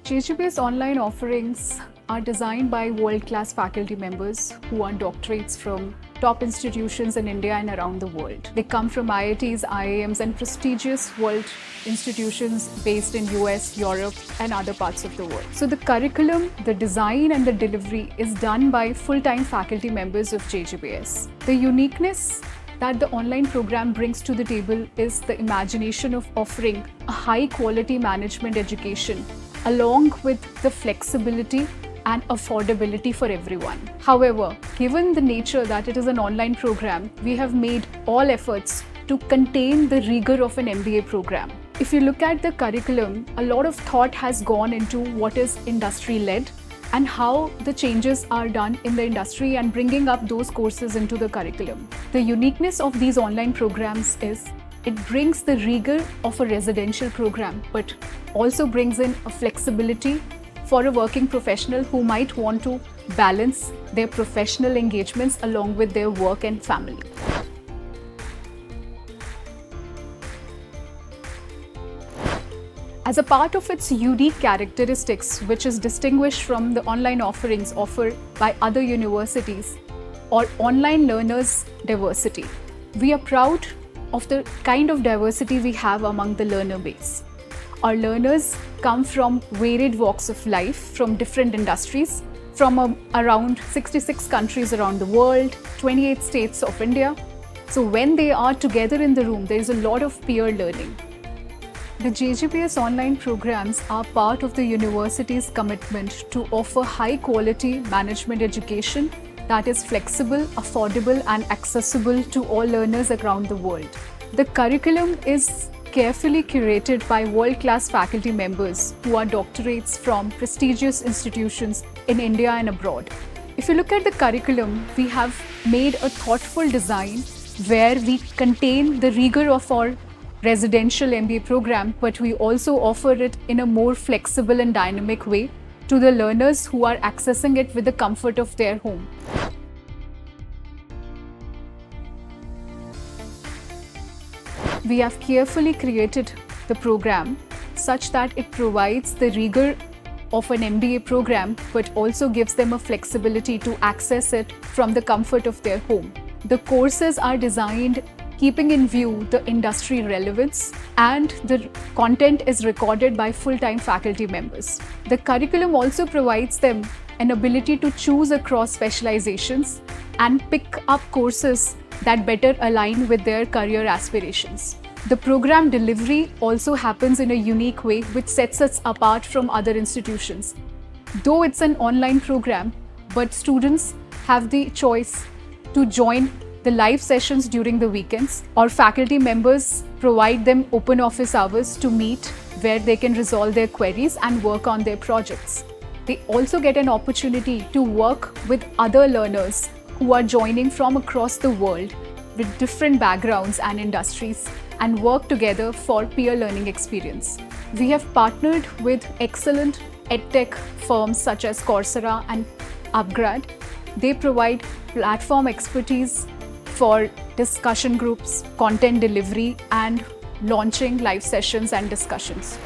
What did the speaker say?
JGBS online offerings are designed by world-class faculty members who earn doctorates from top institutions in India and around the world. They come from IITs, IIMs and prestigious world institutions based in US, Europe and other parts of the world. So the curriculum, the design and the delivery is done by full-time faculty members of JGBS. The uniqueness that the online program brings to the table is the imagination of offering a high-quality management education along with the flexibility and affordability for everyone. However, given the nature that it is an online program, we have made all efforts to contain the rigor of an MBA program. If you look at the curriculum, a lot of thought has gone into what is industry-led and how the changes are done in the industry and bringing up those courses into the curriculum. The uniqueness of these online programs is it brings the rigor of a residential program, but also brings in a flexibility for a working professional who might want to balance their professional engagements along with their work and family. As a part of its unique characteristics, which is distinguished from the online offerings offered by other universities or online learners' diversity, we are proud of the kind of diversity we have among the learner base. Our learners come from varied walks of life, from different industries, from around 66 countries around the world, 28 states of India. So when they are together in the room, there is a lot of peer learning. The JGBS online programs are part of the university's commitment to offer high-quality management education that is flexible, affordable and accessible to all learners around the world. The curriculum is carefully curated by world-class faculty members who are doctorates from prestigious institutions in India and abroad. If you look at the curriculum, we have made a thoughtful design where we contain the rigor of our residential MBA program, but we also offer it in a more flexible and dynamic way to the learners who are accessing it with the comfort of their home. We have carefully created the program such that it provides the rigor of an MBA program, but also gives them a flexibility to access it from the comfort of their home. The courses are designed keeping in view the industry relevance, and the content is recorded by full-time faculty members. The curriculum also provides them an ability to choose across specializations and pick up courses that better align with their career aspirations. The program delivery also happens in a unique way which sets us apart from other institutions. Though it's an online program, but students have the choice to join the live sessions during the weekends, or faculty members provide them open office hours to meet where they can resolve their queries and work on their projects. They also get an opportunity to work with other learners who are joining from across the world with different backgrounds and industries and work together for peer learning experience. We have partnered with excellent edtech firms such as Coursera and Upgrad. They provide platform expertise for discussion groups, content delivery, and launching live sessions and discussions.